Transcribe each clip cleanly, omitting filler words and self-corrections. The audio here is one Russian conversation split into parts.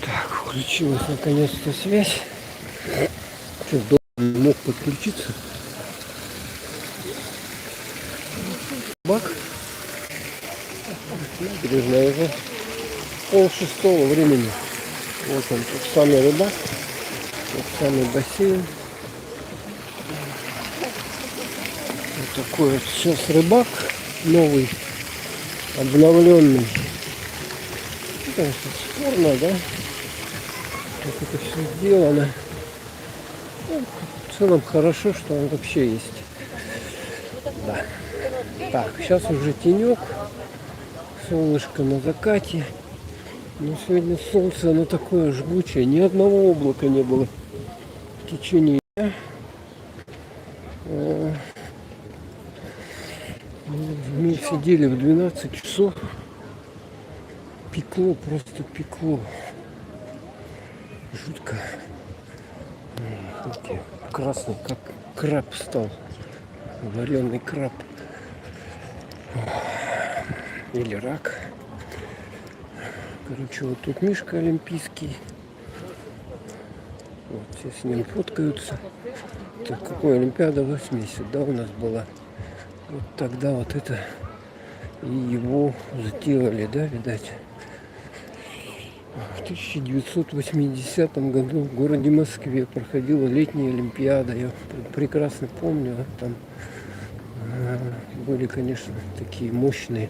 Так, включилась наконец-то связь. Сейчас долго не мог подключиться. Бак. Набережная уже 5:30 времени. Вот он, тот самый рыбак, тот самый бассейн. Вот такой вот сейчас рыбак новый, обновленный. Ну, конечно, спорно, да? Как это все сделано. Ну, в целом хорошо, что он вообще есть. Да. Так, сейчас уже тенек, солнышко на закате. Но сегодня солнце, оно такое жгучее, ни одного облака не было в течение дня. Мы сидели в 12 часов, пекло, просто пекло, жутко. Видите, красный, как краб стал, вареный краб или рак. Короче, вот тут Мишка олимпийский. Вот, все с ним фоткаются. Так, какой Олимпиада 80, да, у нас была. Вот тогда вот это и его сделали, да, видать. В 1980 году в городе Москве проходила летняя Олимпиада. Я прекрасно помню, там были, конечно, такие мощные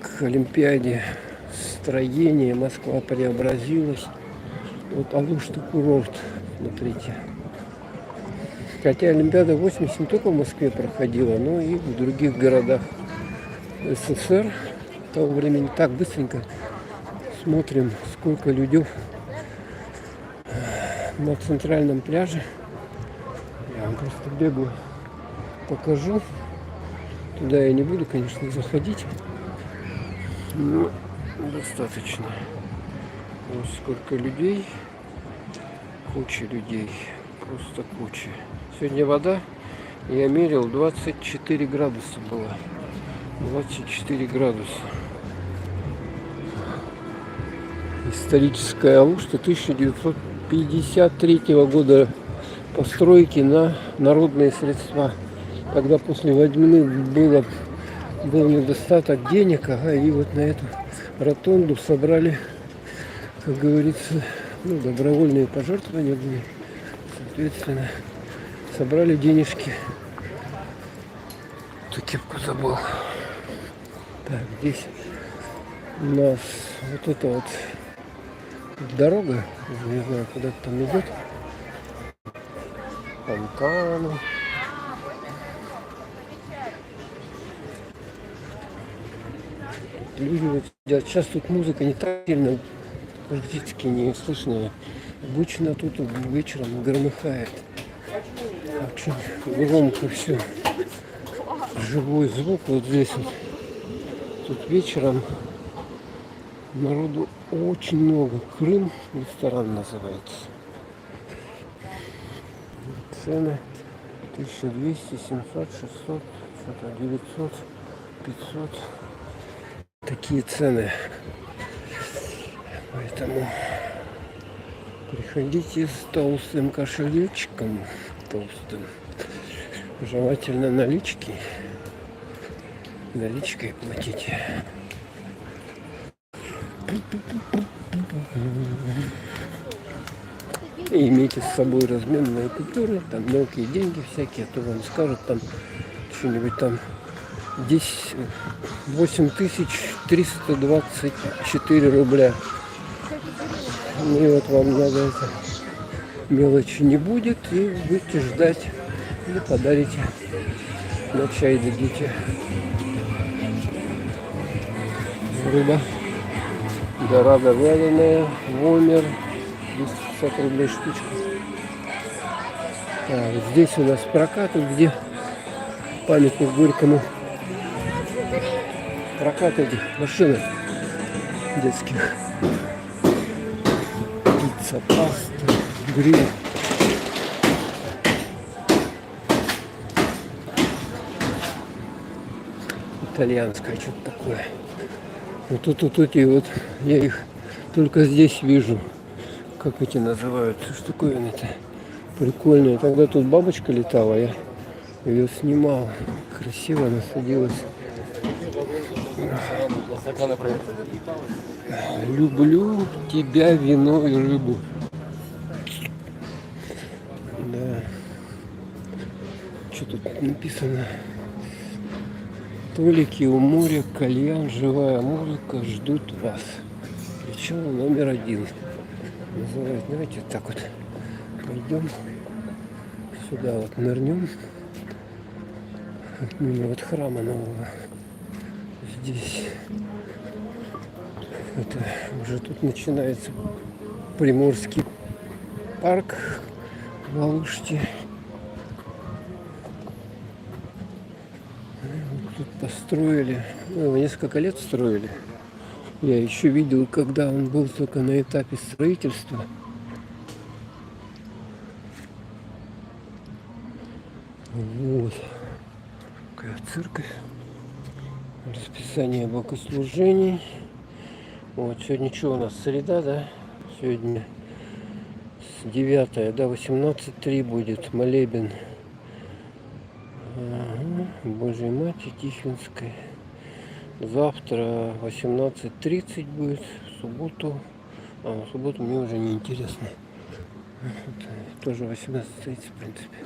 к Олимпиаде строения. Москва преобразилась. Вот Алушта курорт, смотрите. Хотя Олимпиада 80 не только в Москве проходила, но и в других городах СССР того времени. Так быстренько смотрим, сколько людей на центральном пляже. Я вам просто бегу покажу. Туда я не буду, конечно, заходить, но достаточно. Вот сколько людей, куча людей, просто куча. Сегодня вода, я мерил, 24 градуса была. 24 градуса. Историческая Алушта 1953 года постройки на народные средства. Когда после войны был недостаток денег, и вот на эту ротонду собрали, как говорится, ну, добровольные пожертвования были, соответственно, собрали денежки. Эту кепку забыл. Так, здесь у нас вот эта вот дорога, не знаю, куда там идет. Фонтаны. Люди вот сидят. Сейчас тут музыка не так сильно, практически не слышно. Обычно тут вечером громыхает. Очень громко все. Живой звук вот здесь вот. Тут вечером народу очень много. Крым ресторан называется. Цены 1200, 700, 600, что-то 900, 500. Такие цены. Поэтому приходите с толстым кошелечком, толстым. Желательно наличкой платите. И имейте с собой разменные купюры, там мелкие деньги всякие, а то вам скажут там что-нибудь там 8324 рубля. И вот вам надо это, мелочи не будет, и будете ждать, или подарите, на чай дадите. Рыба дорадо вяленая, вомер, 250 рублей штучка. Так, здесь у нас прокат, где памятник Горькому. Прокат этих машин детских. Пицца, паста, гриль. Итальянское что-то такое. Вот тут эти вот, я их только здесь вижу. Как эти называются, штуковины-то прикольные. Тогда тут бабочка летала, я ее снимал. Красиво она садилась. Люблю тебя, вино и рыбу. Да. Что тут написано? Толики у моря, кальян, живая музыка ждут вас. Причем номер 1. Называют, давайте вот так вот пойдем. Сюда вот нырнем. Мимо вот храма нового. Здесь. Это уже тут начинается Приморский парк в Алуште. Вот тут построили, его несколько лет строили. Я еще видел, когда он был только на этапе строительства. Вот. Такая церковь. Расписание богослужений. Вот, сегодня что у нас? Среда, да? Сегодня с 9 до 18:03 будет молебен. Ага. Божьей Матери Тихвинской. Завтра 18:30 будет. В субботу. В субботу мне уже не интересно. Тоже 18:30, в принципе.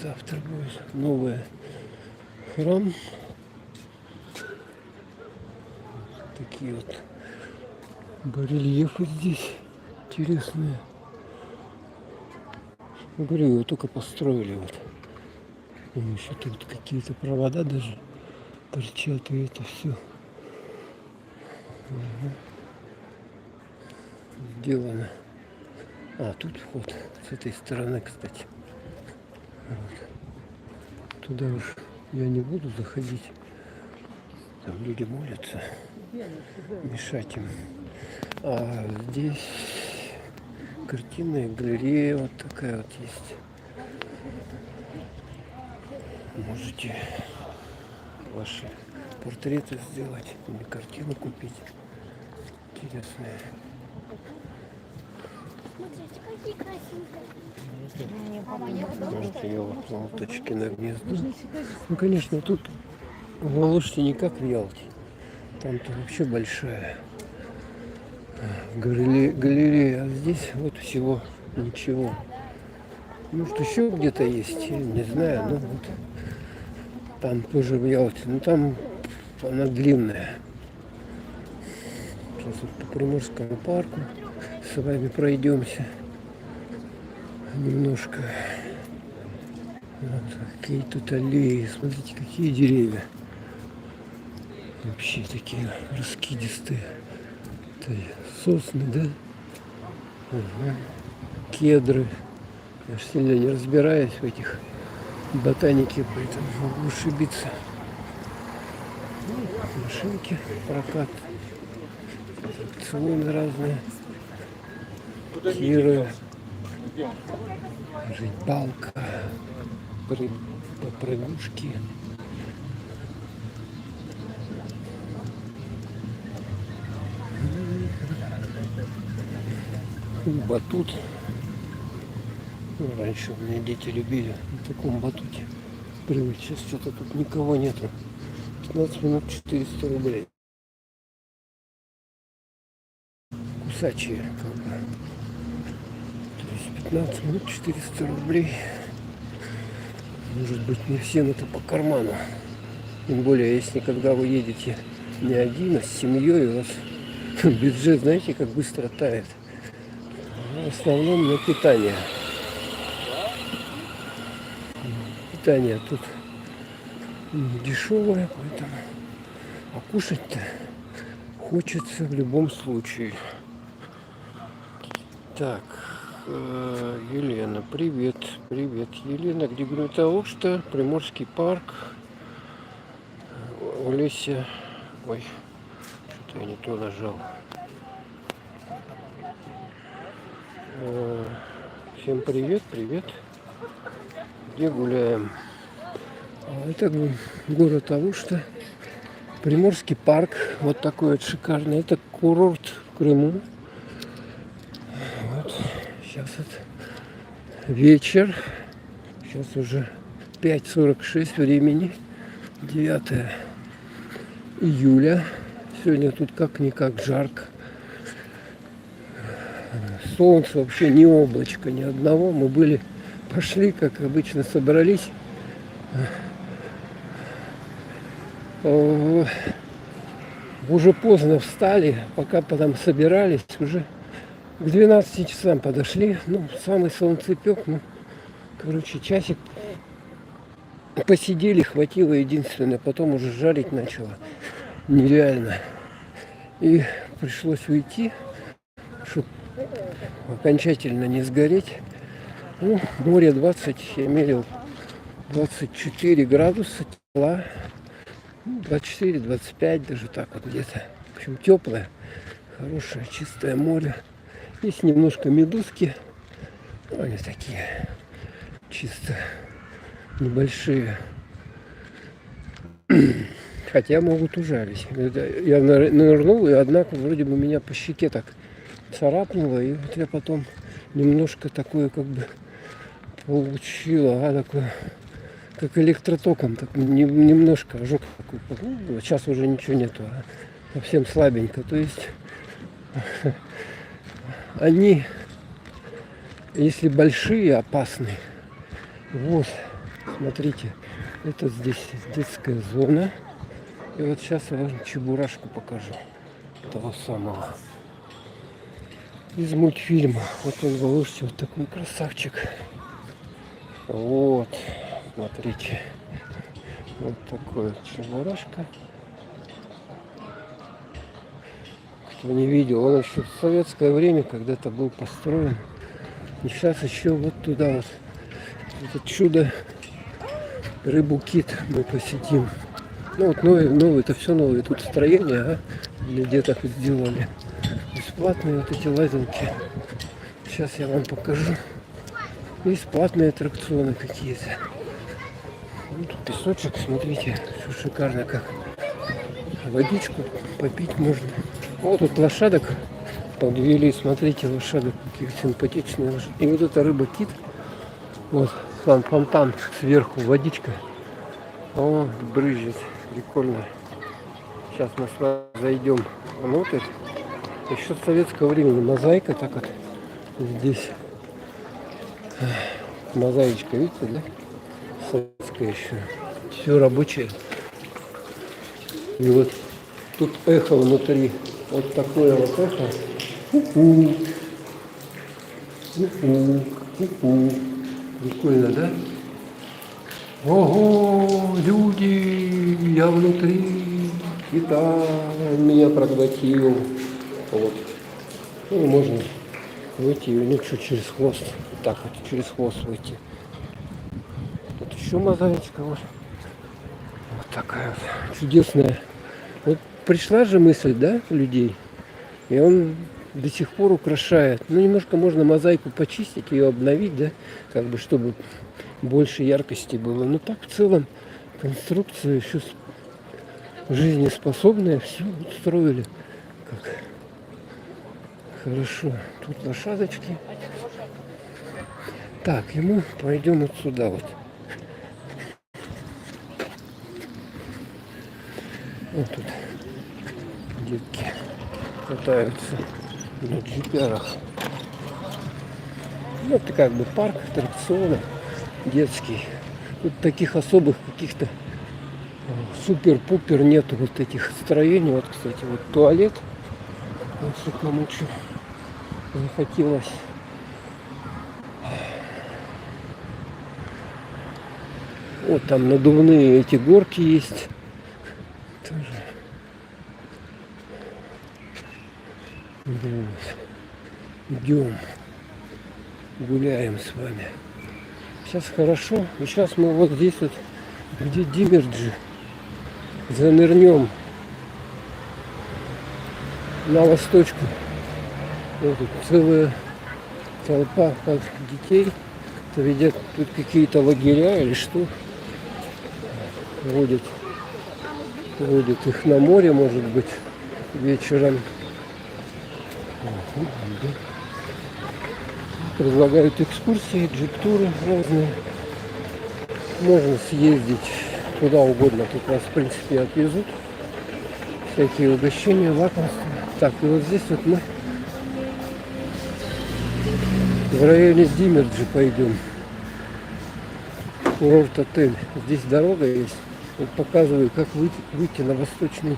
Завтра будет новый храм. Такие вот барельефы здесь интересные. Я говорю, его только построили вот. И еще тут какие-то провода даже торчат, и это все сделано. Тут вход с этой стороны, кстати. Вот. Туда уж я не буду заходить. Там люди молятся. Мешать им. А здесь картинная галерея вот такая вот есть. Можете ваши портреты сделать или картину купить. Интересные. Смотрите, какие красивые. Вот ее ласточки на гнездо. Ну, конечно, тут в Алуште не как в Ялте. Там-то вообще большая галерея, а здесь вот всего ничего. Может, еще где-то есть, не знаю, но вот там тоже в Ялте, но там она длинная. Сейчас вот по Приморскому парку с вами пройдемся немножко. Вот какие тут аллеи, смотрите, какие деревья. Вообще такие раскидистые. Это сосны, да? Ага. Кедры. Я ж сильно не разбираюсь в этих ботанике, поэтому могу ошибиться. Машинки, прокат, аттракционы разные, тиры, рыбалка, попрыгушки. Батут. Раньше у меня дети любили на таком батуте прыгать. Сейчас что-то тут никого нету. 15 минут 400 рублей. Кусачие, как бы. То есть 15 минут 400 рублей. Может быть, не всем это по карману. Тем более, если когда вы едете не один, а с семьей, у вас бюджет, знаете, как быстро тает. В основном на питание. Питание тут дешевое, поэтому а кушать-то хочется в любом случае. Так, Елена, привет, привет, Елена, где говорит Алушта, Приморский парк, Олеся, ой, что-то я не то нажал. Всем привет, привет. Где гуляем? Это город Алушта. Приморский парк. Вот такой вот шикарный. Это курорт в Крыму. Вот. Сейчас вот вечер. Сейчас уже 5:46 времени. 9 июля. Сегодня тут как-никак жарко. Солнца вообще ни облачка, ни одного. Мы пошли, как обычно, собрались. Уже поздно встали, пока потом собирались, уже к 12 часам подошли. Ну, самый солнцепек, часик посидели, хватило единственное, потом уже жарить начало. Нереально. И пришлось уйти, чтобы окончательно не сгореть. Ну, море 20, я мерил 24 градуса тепла. 24-25, даже так вот где-то. В общем, теплое, хорошее, чистое море. Есть немножко медузки. Они такие чисто небольшие. Хотя могут ужалить. Я нырнул, и однако вроде бы меня по щеке так царапнуло. И вот я потом немножко такое как бы получила, такое, как электротоком, так немножко ожог такой. Ну, сейчас уже ничего нету, совсем слабенько. То есть они, если большие, опасные. Вот, смотрите, это здесь детская зона. И вот сейчас я вам Чебурашку покажу. Того самого. Из мультфильма. Вот он, Волошите, вот такой красавчик. Вот, смотрите. Вот такой вот Чебурашка. Кто не видел, он еще в советское время когда-то был построен. И сейчас еще вот туда вот это чудо рыбу-кит мы посетим. Ну вот новые, это все новые тут строения, для деток вот сделали. Бесплатные вот эти лазинки. Сейчас я вам покажу. Бесплатные аттракционы какие-то. Ну, тут песочек, смотрите, все шикарно как. Водичку попить можно. Вот тут лошадок подвели, смотрите, лошадок, какие симпатичные лошади. И вот эта рыба-кит. Вот сам фонтан сверху, водичка. О, брызжет. Прикольно. Сейчас мы с вами зайдем внутрь. Еще с советского времени мозаика так вот здесь. Мозаичка, видите, да? Советская еще. Все рабочее. И вот тут эхо внутри. Вот такое вот эхо. У-у. У-у. У-у. Прикольно, да? Ого, люди, я внутри кита, он меня проглотил. Вот. Ну, можно выйти, ну что, через хвост. Вот так вот, через хвост выйти. Тут еще мозаичка вот. Вот такая вот чудесная. Вот пришла же мысль, да, людей. И он до сих пор украшает. Ну, немножко можно мозаику почистить, ее обновить, да, как бы, чтобы больше яркости было. Но так в целом конструкция еще жизнеспособная, все устроили. Как хорошо. Тут лошадочки. Так, и мы пойдем вот сюда вот. Вот тут детки катаются на джиперах. Ну, это как бы парк аттракционов детский. Тут таких особых каких-то супер-пупер нету вот этих строений. Вот, кстати, вот туалет. Если кому что захотелось. Вот там надувные эти горки есть. Тоже. Вот. Идем. Гуляем с вами. Сейчас хорошо. И сейчас мы вот здесь вот, где Димерджи, занырнем на восточку. Вот тут целая толпа детей. Это видят тут какие-то лагеря или что. Водят водит их на море, может быть, вечером. Предлагают экскурсии, джип-туры разные. Можно съездить куда угодно. Тут вас, в принципе, отвезут. Всякие угощения, лакомства. Так, и вот здесь вот мы в районе Димерджи пойдем. Курорт-отель. Здесь дорога есть. Вот показываю, как выйти на восточный.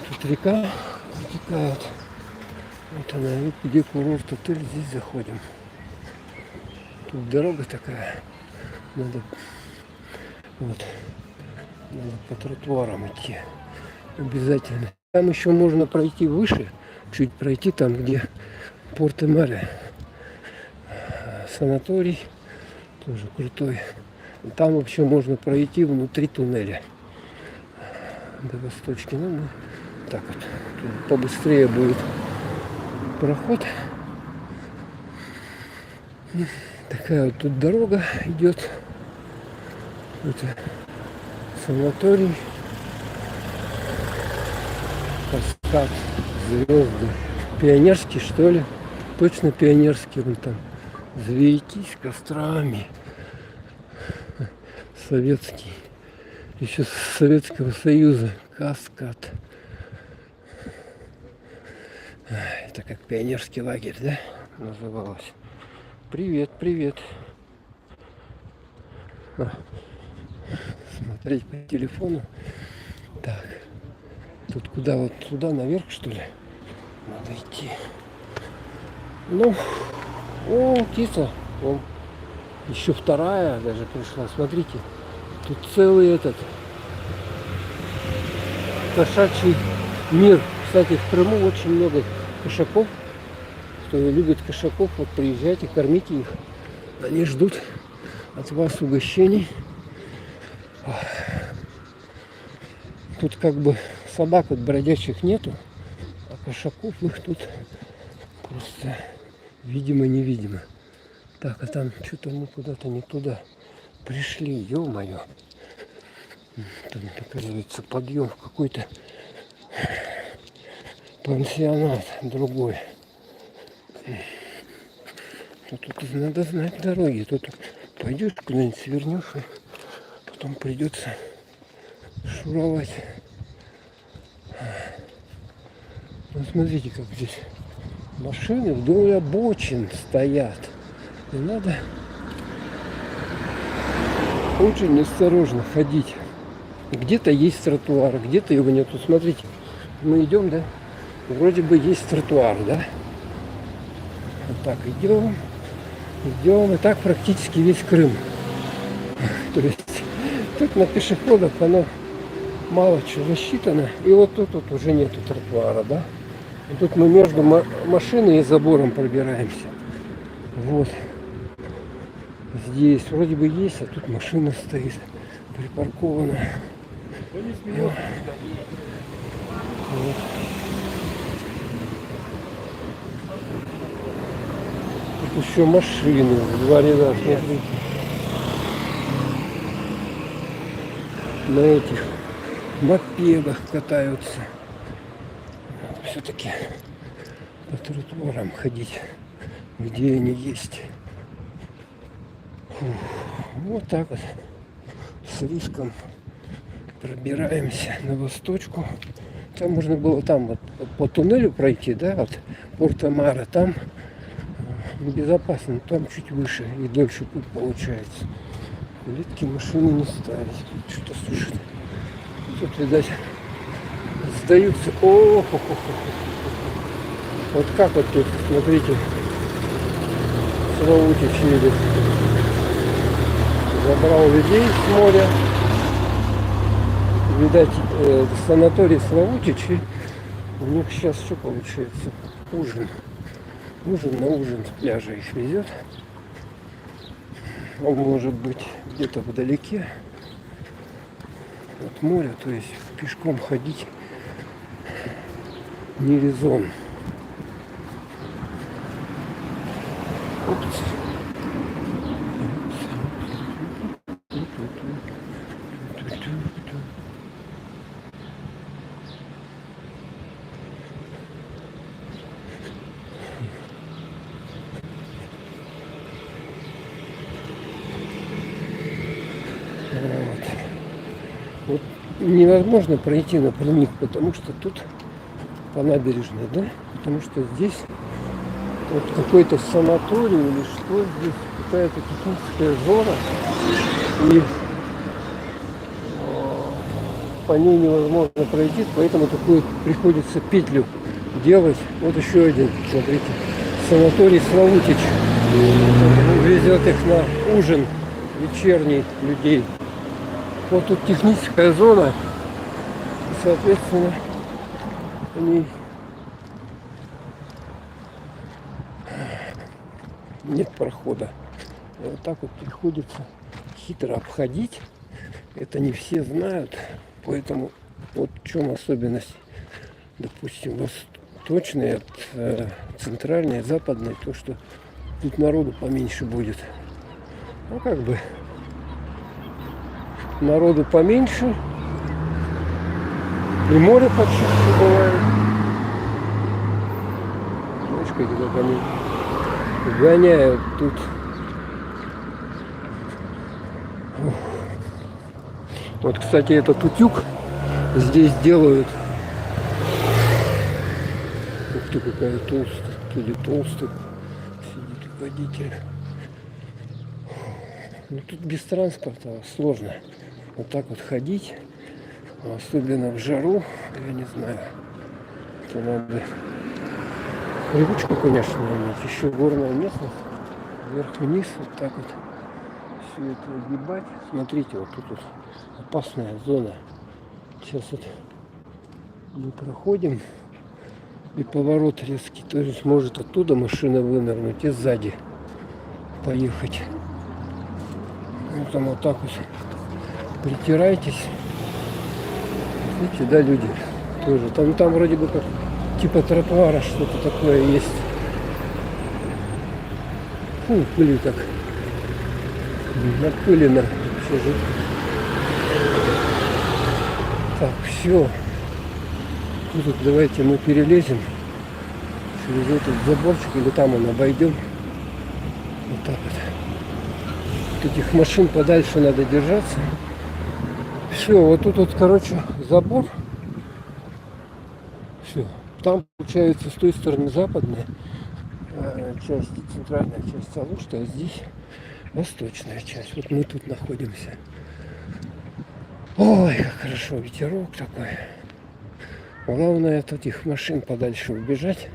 Тут река вытекает. Вот она, вот где курорт-отель, здесь заходим. Тут дорога такая. Надо по тротуарам идти. Обязательно. Там еще можно пройти выше, чуть пройти там, где Порто-Маре. Санаторий тоже крутой. Там вообще можно пройти внутри туннеля до Восточки. Ну, мы так вот. Тут побыстрее будет проход. Такая вот тут дорога идет. Это санаторий. Каскад, звезды. Пионерский, что ли? Точно пионерский. Вон там. Завейтись кострами. Советский. Еще с Советского Союза. Каскад. Это как пионерский лагерь, да? Называлось. Привет, привет. Смотреть по телефону. Так. Тут куда? Вот туда, наверх, что ли? Надо идти. Ну, о, птица. Вон. Еще вторая даже пришла. Смотрите. Тут целый этот кошачий мир. Кстати, в Крыму очень много кошаков. Кто любит кошаков, вот приезжайте, кормите их. Они ждут от вас угощений. Тут как бы собак вот бродячих нету, а кошаков их тут просто видимо-невидимо. Так, а там что-то мы куда-то не туда пришли, ё-моё. Там, оказывается, подъем в какой-то пансионат другой. Тут надо знать дороги. Тут пойдешь куда-нибудь, свернешь, и потом придется шуровать. Ну, смотрите, как здесь машины вдоль обочин стоят. И надо очень осторожно ходить. Где-то есть тротуар, где-то его нету. Смотрите, мы идем, да? Вроде бы есть тротуар, да? Вот так идем. И так практически весь Крым. То есть тут на пешеходах оно мало чего рассчитано. И вот тут вот уже нету тротуара, да? И тут мы между машиной и забором пробираемся. Вот. Здесь вроде бы есть, а тут машина стоит припаркована. Вот. Тут еще машины в два ряда, смотрите. На этих мопедах катаются. Все-таки по тротуарам ходить, где они есть. Фух. Вот так вот с риском пробираемся на Восточку. Там можно было там вот по туннелю пройти, да, от Порто-Маре. Там безопасно, там чуть выше и дольше путь получается. Летки машины не ставить. Что-то слушать. Тут, видать, сдаются. О, вот как вот тут, смотрите, Славутич едет. Забрал людей с моря. Видать, санаторий Славутич. И у них сейчас что получается? Ужин. Ужин на ужин с пляжа их везет. Он может быть где-то вдалеке от моря, то есть пешком ходить не резон. Упс. невозможно пройти напрямик, потому что тут по набережной, да? Потому что здесь вот какой-то санаторий или что здесь, какая-то техническая зона, и по ней невозможно пройти, поэтому такую приходится петлю делать. Вот еще один, смотрите, санаторий Славутич. Везет их на ужин вечерний людей. Вот тут техническая зона, и, соответственно, они нет прохода. И вот так вот приходится хитро обходить. Это не все знают, поэтому вот в чем особенность, допустим, восточной от центральной, западной, то что тут народу поменьше будет. Ну как бы народу поменьше, и море почти бывает. Знаешь, как они гоняют тут. Вот, кстати, этот утюг здесь делают. Ух ты, какая толстая, или толстый сидит водитель. Ну тут без транспорта сложно вот так вот ходить, особенно в жару, я не знаю. Это надо привычку, конечно, иметь. Еще горная местность, вверх-вниз, вот так вот все это огибать. Смотрите, вот тут вот опасная зона. Сейчас вот мы проходим, и поворот резкий, то есть может оттуда машина вынырнуть и сзади поехать. Там вот так вот притирайтесь. Видите, да, люди тоже. Там вроде бы как типа тротуара что-то такое есть. Фу, пыли так. Напылено. Так, все. Тут давайте мы перелезем через этот заборчик, или там он обойдем. Вот так вот. Этих машин подальше надо держаться. Все, вот тут вот, короче, забор. Все. Там получается с той стороны западная часть, центральная часть Алушты, а здесь восточная часть. Вот мы тут находимся. Ой, как хорошо, ветерок такой. Главное от этих машин подальше убежать.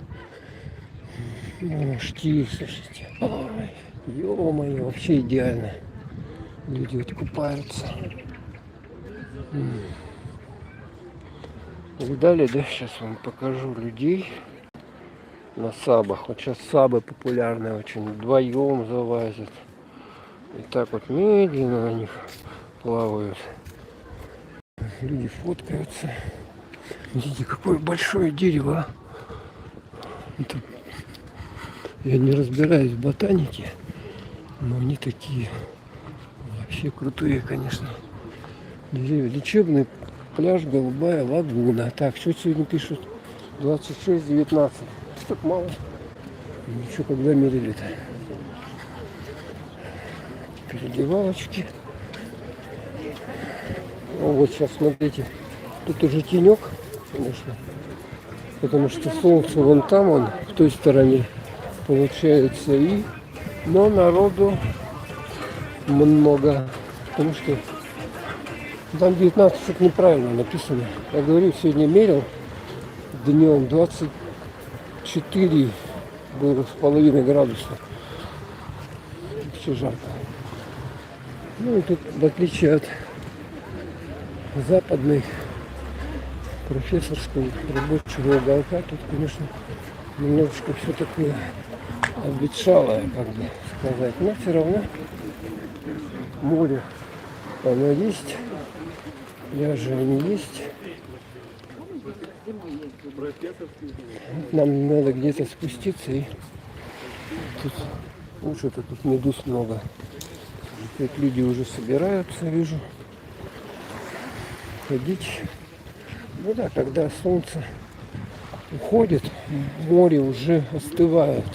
Штиль, слушайте. Ой, ё-моё, вообще идеально. Люди вот купаются. Видали, да? Сейчас вам покажу людей на сабах. Вот сейчас сабы популярны очень. Вдвоем залазят. И так вот медленно на них плавают. Люди фоткаются. Видите, какое большое дерево. Это... Я не разбираюсь в ботанике, но они такие вообще крутые, конечно. Деревья. Лечебный пляж, голубая лагуна. Так, что сегодня пишут? 26-19. Так мало. Ничего, когда мерили-то. Переодевалочки. О, вот сейчас смотрите. Тут уже тенек, конечно. Потому что солнце вон там, он в той стороне получается. Но народу много. Потому что там 19, что-то неправильно написано. Я говорю, сегодня мерил днем 24 было с половиной градуса. Все жарко. Ну и тут, в отличие от западной профессорского рабочего уголка, тут, конечно, немножечко все такое обветшалое, как бы сказать. Но все равно море оно есть, пляжи они есть. Нам надо где-то спуститься, и тут лучше-то тут медуз много. Тут люди уже собираются, вижу, ходить. Ну да, когда солнце уходит, море уже остывает.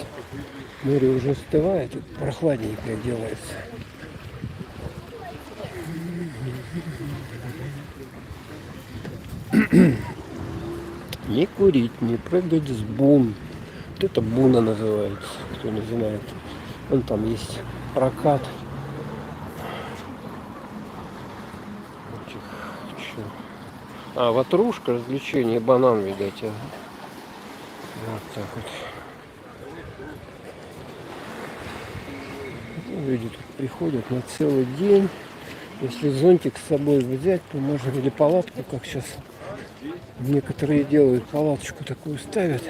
Море уже остывает, и прохладненькое делается. Не курить, не прыгать с бун. Вот это буна называется, кто не знает. Вон там есть прокат. Ватрушка, развлечение, банан, видать. Вот так вот. Люди тут приходят на целый день. Если зонтик с собой взять, то можно, или палатку, как сейчас некоторые делают, палаточку такую ставят.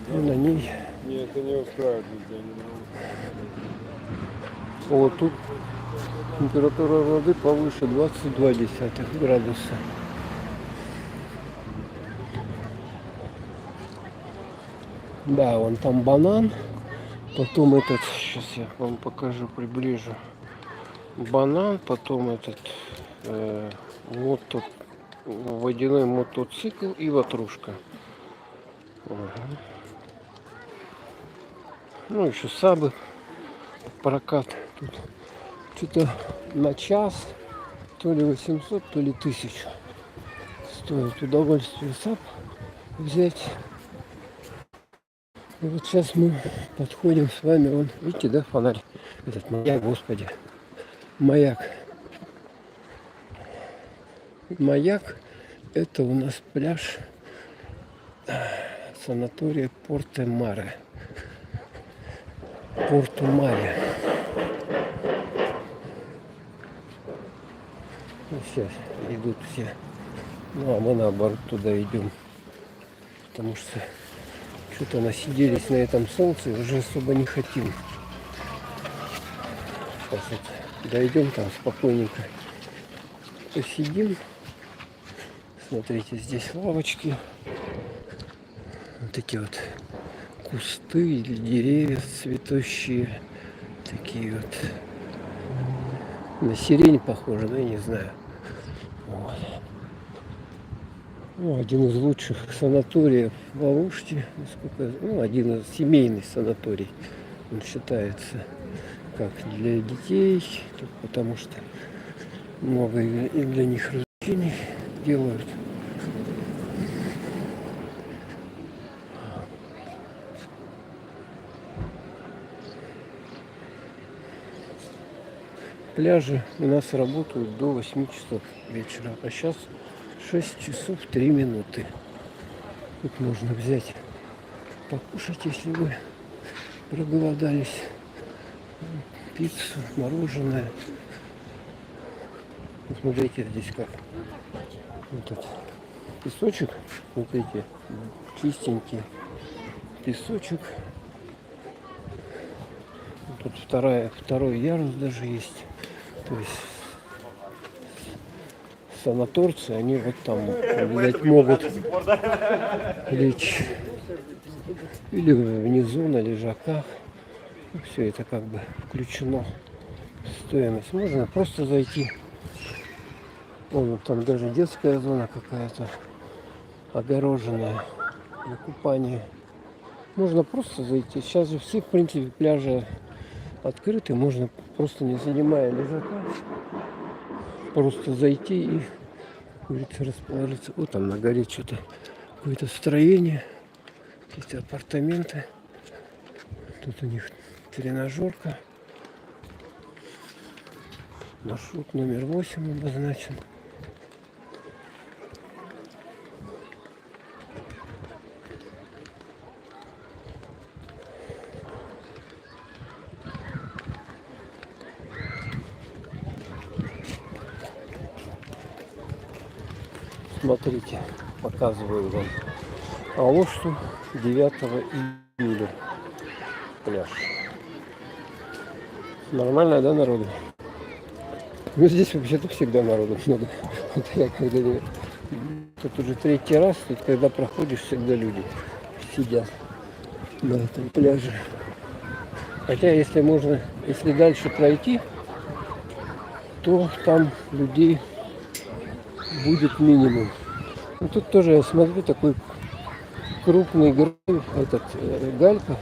И на ней. Нет, это не устраивает. Вот тут температура воды повыше 22 градуса. Да, вон там банан. Потом этот, сейчас я вам покажу, приближу. Банан, потом этот водяной мотоцикл и ватрушка. Ага. Ну, еще сабы, прокат. Тут что-то на час, то ли 800, то ли 1000. Стоит удовольствие саб взять. И вот сейчас мы подходим с вами, вон, видите, да, фонарь? Этот маяк, господи, маяк. Маяк — это у нас пляж санатория Порто-Маре. Порту-Маре. Ну, сейчас идут все. Ну, а мы наоборот туда идем. Потому что что-то насиделись на этом солнце и уже особо не хотим. Сейчас вот дойдем там спокойненько. Посидим. Смотрите, здесь лавочки. Вот эти вот кусты или деревья цветущие. Такие вот. На сирень похоже, но я не знаю. Вот. Ну, один из лучших санаториев в Алуште. Один из семейных санаторий. Он считается как для детей, потому что много и для них развлечений делают. Пляжи у нас работают до 8 часов вечера, а сейчас 6 часов 3 минуты. Тут можно взять покушать, если вы проголодались. Пиццу, мороженое. Смотрите здесь как. Вот этот песочек, смотрите, чистенький песочек. Тут второй ярус даже есть. То есть санаторцы, они вот там, видать, могут лечь или внизу на лежаках. Все это как бы включено в стоимость. Можно просто зайти. Вон там даже детская зона какая-то огороженная для купания. Можно просто зайти. Сейчас же все, в принципе, пляжи открыты. Можно просто, не занимая лежака, просто зайти и, как говорится, расположиться. Вот там на горе что-то, какое-то строение, какие-то апартаменты. Тут у них тренажерка. Маршрут номер 8 обозначен. Смотрите, показываю вам Алушту 9 июля. Пляж. Нормально, да, народу? Ну, здесь вообще-то всегда народу много. Вот я когда тут уже третий раз, тут когда проходишь, всегда люди сидят на этом пляже. Хотя, если дальше пройти, то там людей будет минимум. Ну, тут тоже, я смотрю, такой крупный галька,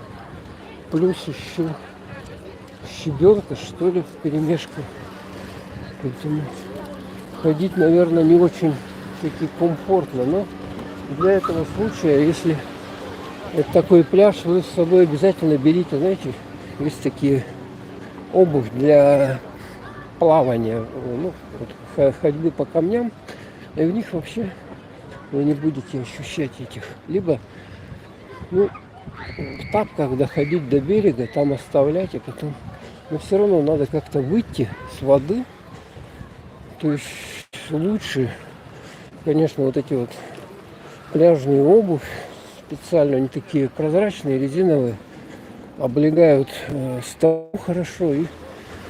плюс еще щебенка, что ли, в перемешку. Поэтому ходить, наверное, не очень таки комфортно. Но для этого случая, если это такой пляж, вы с собой обязательно берите, знаете, есть такие обувь для плавания, ну, вот, ходьбы по камням, и в них вообще вы не будете ощущать этих. Либо, ну, в тапках доходить до берега, там оставлять, и потом... Но все равно надо как-то выйти с воды. То есть лучше, конечно, вот эти вот пляжные обувь, специально они такие прозрачные, резиновые, облегают стопу хорошо, и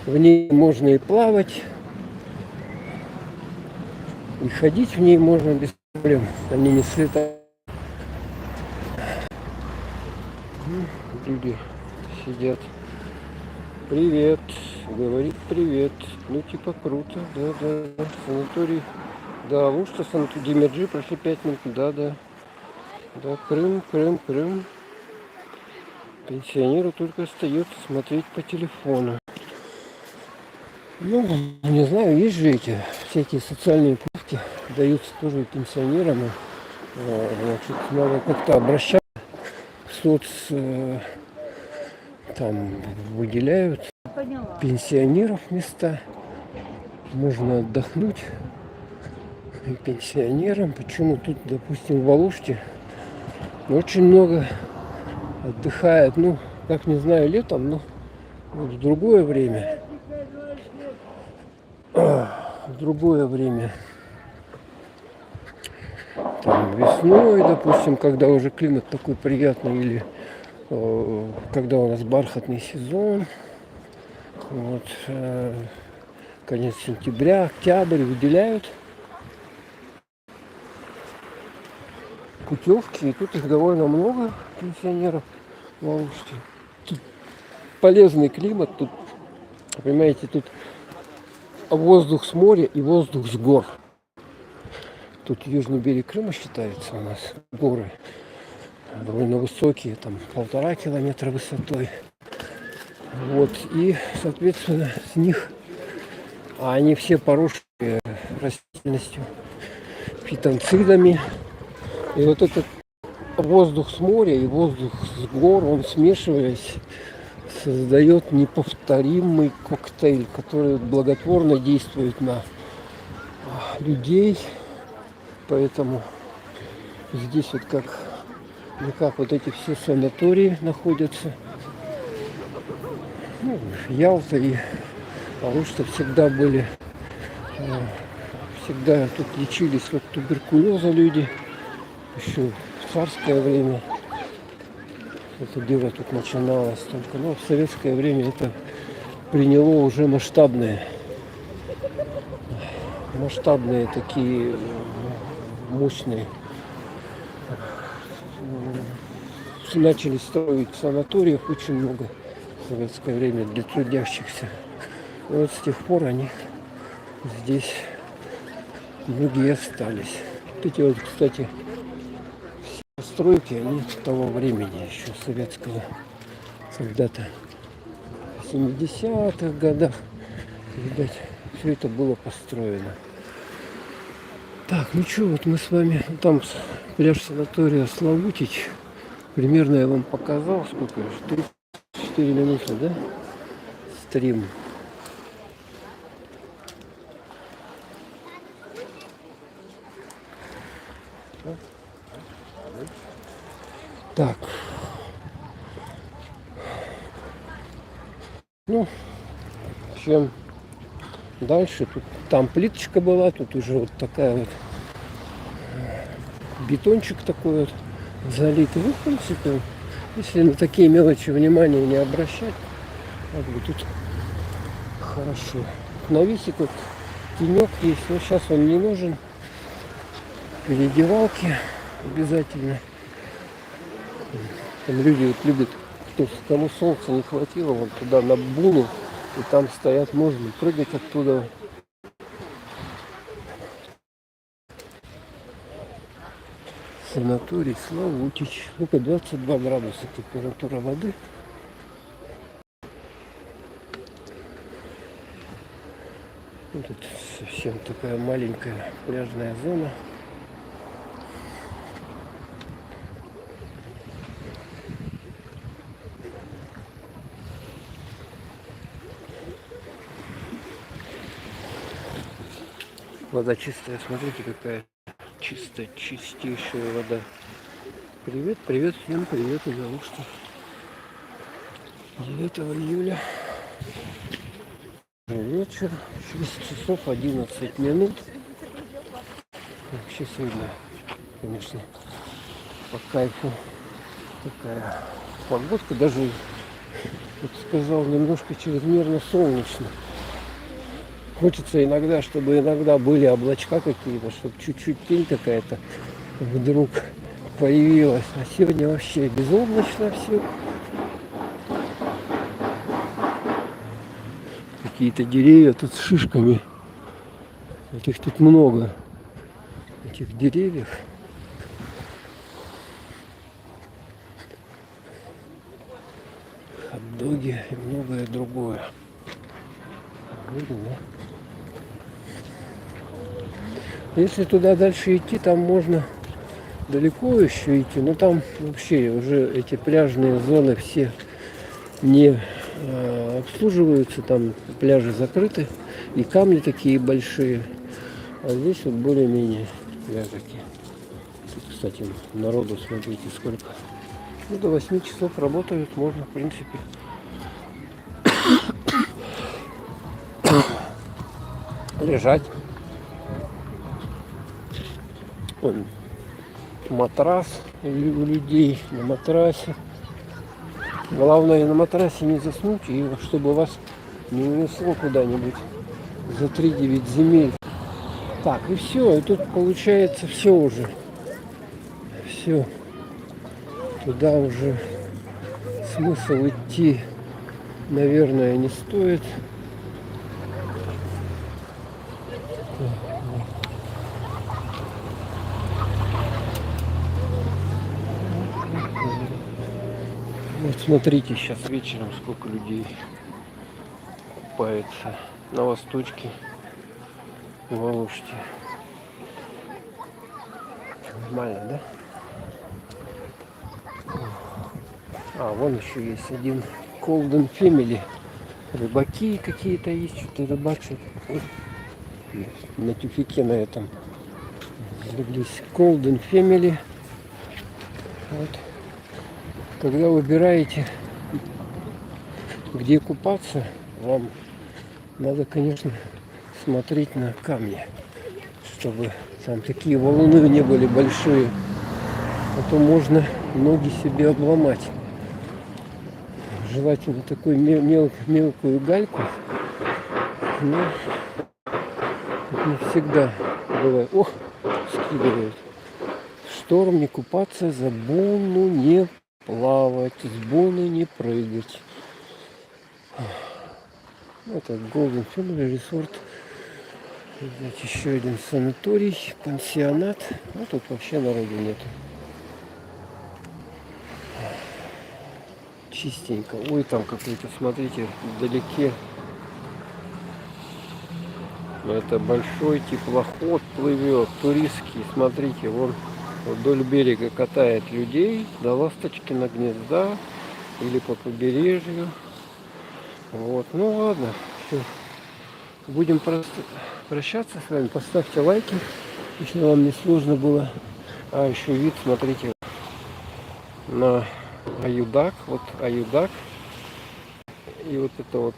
в ней можно и плавать, и ходить в ней можно без проблем. Они не слетают. Люди сидят. Привет, говорит привет. Ну типа круто, да. Санаторий. Да, вот что санаторий Демирджи, прошли 5 минут. Да. Да, Крым. Пенсионеру только остается смотреть по телефону. Ну, не знаю, есть же эти всякие социальные путевки, даются тоже пенсионерам. Значит, надо как-то обращаться в там выделяют пенсионеров места. Можно отдохнуть и пенсионерам. Почему тут, допустим, в Алуште очень много отдыхает. Ну, как не знаю, летом, но вот в другое время. В другое время. Там весной, допустим, когда уже климат такой приятный, или когда у нас бархатный сезон, вот, конец сентября, октябрь, выделяют путевки, и тут их довольно много, пенсионеров в Алуште. Тут полезный климат, тут, понимаете, тут воздух с моря и воздух с гор. Тут южный берег Крыма считается у нас, горы довольно высокие, там 1,5 километра высотой. Вот, и, соответственно, с них, а они все поросшие растительностью, фитонцидами. И вот этот воздух с моря и воздух с гор, он, смешиваясь, создает неповторимый коктейль, который благотворно действует на людей. Поэтому здесь вот как вот эти все санатории находятся. Ну, Ялта и Алушта всегда были, всегда тут лечились от туберкулеза люди. Еще в царское время это дело тут начиналось только. Но в советское время это приняло уже масштабные такие мощные. Начали строить санаториев очень много в советское время для трудящихся. И вот с тех пор они здесь многие остались. Вот эти вот, кстати, все постройки, они того времени еще советского, когда-то в 70-х годах, видать, все это было построено. Так, ну что, вот мы с вами, там пляж санатория Славутич, примерно я вам показал, сколько, 34 минуты, да, стрим. Так, ну, чем дальше, тут там плиточка была, тут уже вот такая вот бетончик такой вот залитый. Ну, в принципе, если на такие мелочи внимания не обращать, как бы тут хорошо. Навесик вот тенек есть, но сейчас он не нужен. Переодевалки обязательно. Там люди вот любят, кому солнца не хватило, вот туда на буну, и там стоят, можно прыгать оттуда. Санаторий Славутич. Ну-ка, 22 градуса температура воды. Вот тут совсем такая маленькая пляжная зона. Вода чистая, смотрите, какая чистая, чистейшая вода. Привет, привет всем, привет из Алушты. 9 июля. Вечер, 6 часов 11 минут. Вообще сегодня, конечно, по кайфу такая погодка. Даже, вот сказал, немножко чрезмерно солнечно. Хочется иногда, чтобы иногда были облачка какие-то, чтобы чуть-чуть тень какая-то вдруг появилась. А сегодня вообще безоблачно все. Какие-то деревья тут с шишками. Этих тут много. Этих деревьев. Хот-доги и многое другое. Видно, да? Если туда дальше идти, там можно далеко еще идти, но там вообще уже эти пляжные зоны все не обслуживаются, там пляжи закрыты и камни такие большие, а здесь вот более-менее пляжики. Тут, кстати, народу, смотрите, сколько. Ну, до 8 часов работают, можно, в принципе, лежать. Вон, матрас у людей на матрасе. Главное на матрасе не заснуть, и чтобы вас не унесло куда-нибудь за 3-9 земель. Так, и все, и тут получается все уже. Все. Туда уже смысл идти, наверное, не стоит. Вот смотрите, сейчас вечером сколько людей купается на восточке в Алуште. Нормально, да? А, вон еще есть один Golden Family. Рыбаки какие-то есть, что-то рыбачат. На тюфике на этом. Здесь Golden Family. Вот. Когда выбираете, где купаться, вам надо, конечно, смотреть на камни, чтобы там такие валуны не были большие, а то можно ноги себе обломать. Желательно такую мелкую гальку, но не всегда бывает. Ох, скидывают. Шторм не купаться, за бону не плавать, с боны не прыгать. Это Golden Family Resort. Здесь еще один санаторий, пансионат. Ну, тут вообще народу нет. Чистенько. Ой, там какой-то, смотрите, вдалеке. Это большой теплоход плывет, туристский. Смотрите, вон вдоль берега катает людей до Ласточкина гнезда или по побережью. Вот, ну ладно, все. Будем просто прощаться с вами. Поставьте лайки, если вам не сложно было. А еще вид, смотрите, на Аюдак. Вот Аюдак. И вот это вот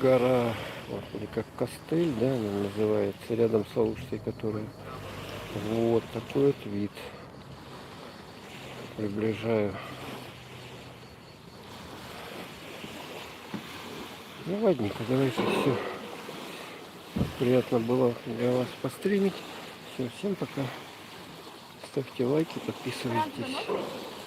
гора, или как Костыль, да, она называется, рядом с Алуштой, которая. Вот такой вот вид. Приближаю. Ну ладненько, давайте все. Приятно было для вас постримить. Все, всем пока. Ставьте лайки, подписывайтесь.